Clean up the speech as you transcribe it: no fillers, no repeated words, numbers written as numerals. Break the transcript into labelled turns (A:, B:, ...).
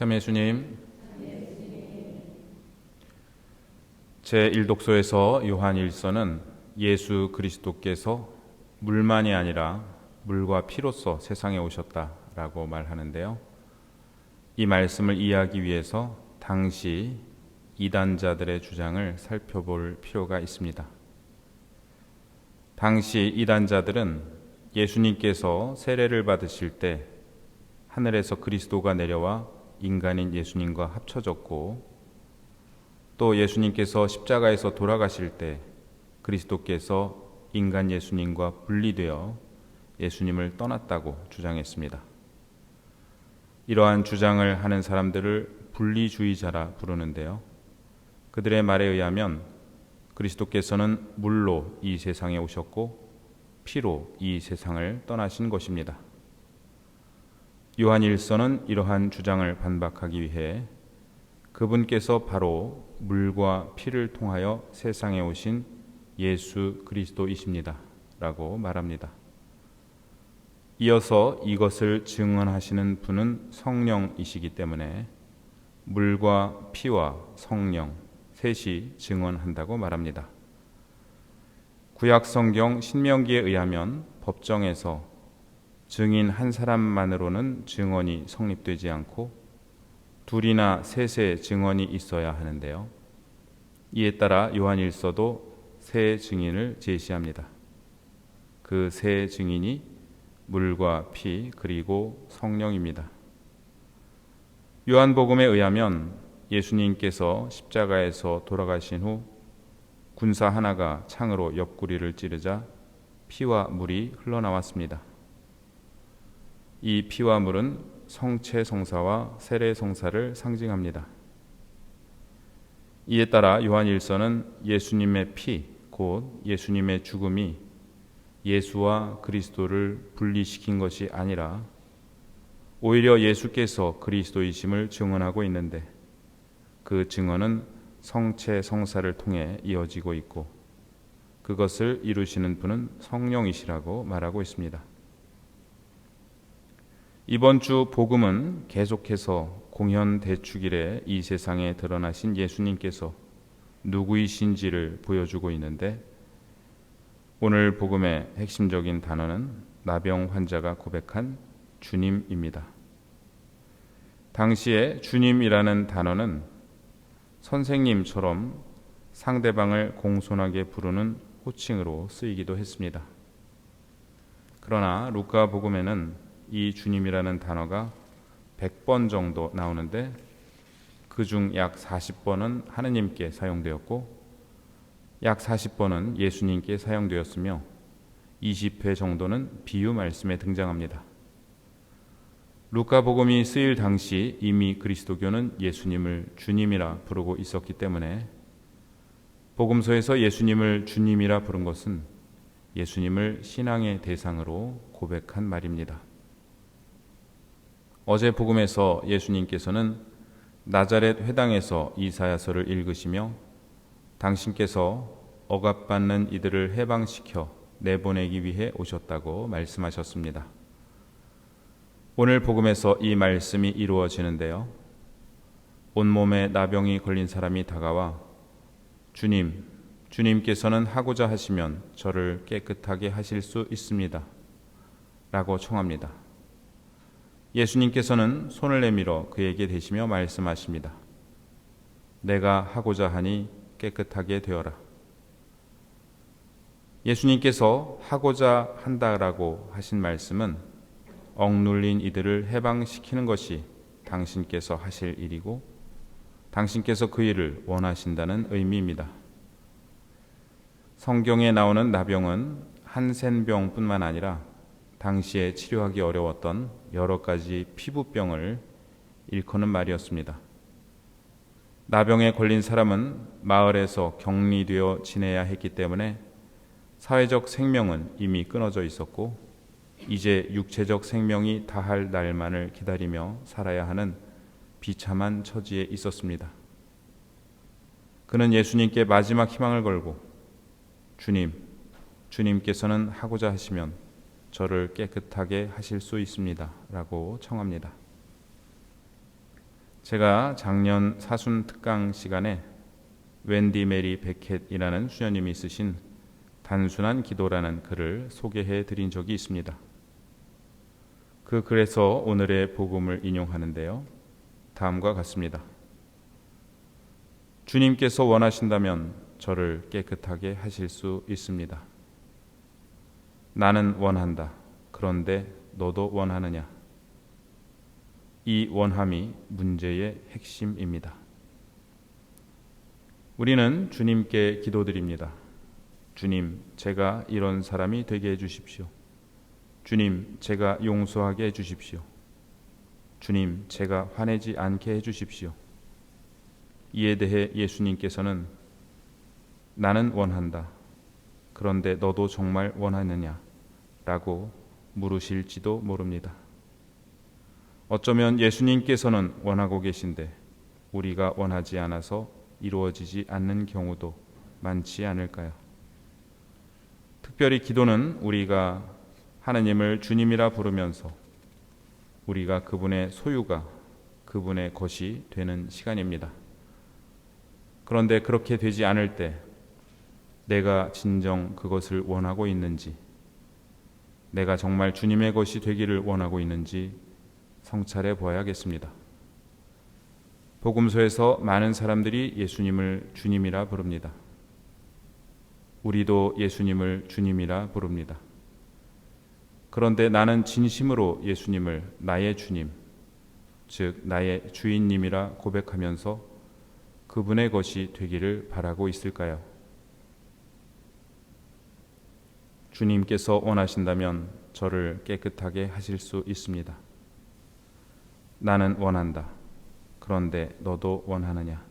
A: 참 예수님, 제1독서에서 요한 1서는 예수 그리스도께서 물만이 아니라 물과 피로써 세상에 오셨다라고 말하는데요. 이 말씀을 이해하기 위해서 당시 이단자들의 주장을 살펴볼 필요가 있습니다. 당시 이단자들은 예수님께서 세례를 받으실 때 하늘에서 그리스도가 내려와 인간인 예수님과 합쳐졌고, 또 예수님께서 십자가에서 돌아가실 때 그리스도께서 인간 예수님과 분리되어 예수님을 떠났다고 주장했습니다. 이러한 주장을 하는 사람들을 분리주의자라 부르는데요. 그들의 말에 의하면 그리스도께서는 물로 이 세상에 오셨고 피로 이 세상을 떠나신 것입니다. 요한 1서는 이러한 주장을 반박하기 위해 그분께서 바로 물과 피를 통하여 세상에 오신 예수 그리스도이십니다 라고 말합니다. 이어서 이것을 증언하시는 분은 성령이시기 때문에 물과 피와 성령 셋이 증언한다고 말합니다. 구약 성경 신명기에 의하면 법정에서 증인 한 사람만으로는 증언이 성립되지 않고 둘이나 셋의 증언이 있어야 하는데요. 이에 따라 요한 1서도 세 증인을 제시합니다. 그 세 증인이 물과 피 그리고 성령입니다. 요한복음에 의하면 예수님께서 십자가에서 돌아가신 후 군사 하나가 창으로 옆구리를 찌르자 피와 물이 흘러나왔습니다. 이 피와 물은 성체 성사와 세례 성사를 상징합니다. 이에 따라 요한 1서는 예수님의 피, 곧 예수님의 죽음이 예수와 그리스도를 분리시킨 것이 아니라 오히려 예수께서 그리스도이심을 증언하고 있는데, 그 증언은 성체 성사를 통해 이어지고 있고 그것을 이루시는 분은 성령이시라고 말하고 있습니다. 이번 주 복음은 계속해서 공현 대축일에 이 세상에 드러나신 예수님께서 누구이신지를 보여주고 있는데, 오늘 복음의 핵심적인 단어는 나병 환자가 고백한 주님입니다. 당시에 주님이라는 단어는 선생님처럼 상대방을 공손하게 부르는 호칭으로 쓰이기도 했습니다. 그러나 루카 복음에는 이 주님이라는 단어가 100번 정도 나오는데 그중 약 40번은 하느님께 사용되었고 약 40번은 예수님께 사용되었으며 20회 정도는 비유 말씀에 등장합니다. 루카 복음이 쓰일 당시 이미 그리스도교는 예수님을 주님이라 부르고 있었기 때문에 복음서에서 예수님을 주님이라 부른 것은 예수님을 신앙의 대상으로 고백한 말입니다. 어제 복음에서 예수님께서는 나자렛 회당에서 이사야서를 읽으시며 당신께서 억압받는 이들을 해방시켜 내보내기 위해 오셨다고 말씀하셨습니다. 오늘 복음에서 이 말씀이 이루어지는데요. 온몸에 나병이 걸린 사람이 다가와 주님께서는 하고자 하시면 저를 깨끗하게 하실 수 있습니다 라고 청합니다. 예수님께서는 손을 내밀어 그에게 대시며 말씀하십니다. 내가 하고자 하니 깨끗하게 되어라. 예수님께서 하고자 한다라고 하신 말씀은 억눌린 이들을 해방시키는 것이 당신께서 하실 일이고 당신께서 그 일을 원하신다는 의미입니다. 성경에 나오는 나병은 한센병뿐만 아니라 당시에 치료하기 어려웠던 여러 가지 피부병을 일컫는 말이었습니다. 나병에 걸린 사람은 마을에서 격리되어 지내야 했기 때문에 사회적 생명은 이미 끊어져 있었고 이제 육체적 생명이 다할 날만을 기다리며 살아야 하는 비참한 처지에 있었습니다. 그는 예수님께 마지막 희망을 걸고 주님께서는 하고자 하시면 저를 깨끗하게 하실 수 있습니다 라고 청합니다. 제가 작년 사순 특강 시간에 웬디 메리 베켓이라는 수녀님이 쓰신 단순한 기도라는 글을 소개해 드린 적이 있습니다. 그 글에서 오늘의 복음을 인용하는데요. 다음과 같습니다. 주님께서 원하신다면 저를 깨끗하게 하실 수 있습니다. 나는 원한다. 그런데 너도 원하느냐? 이 원함이 문제의 핵심입니다. 우리는 주님께 기도드립니다. 주님, 제가 이런 사람이 되게 해주십시오. 주님, 제가 용서하게 해주십시오. 주님, 제가 화내지 않게 해주십시오. 이에 대해 예수님께서는 나는 원한다. 그런데 너도 정말 원하느냐? 라고 물으실지도 모릅니다. 어쩌면 예수님께서는 원하고 계신데 우리가 원하지 않아서 이루어지지 않는 경우도 많지 않을까요? 특별히 기도는 우리가 하나님을 주님이라 부르면서 우리가 그분의 소유가 그분의 것이 되는 시간입니다. 그런데 그렇게 되지 않을 때 내가 진정 그것을 원하고 있는지, 내가 정말 주님의 것이 되기를 원하고 있는지 성찰해 보아야겠습니다. 복음서에서 많은 사람들이 예수님을 주님이라 부릅니다. 우리도 예수님을 주님이라 부릅니다. 그런데 나는 진심으로 예수님을 나의 주님, 즉 나의 주인님이라 고백하면서 그분의 것이 되기를 바라고 있을까요? 주님께서 원하신다면 저를 깨끗하게 하실 수 있습니다. 나는 원한다. 그런데 너도 원하느냐?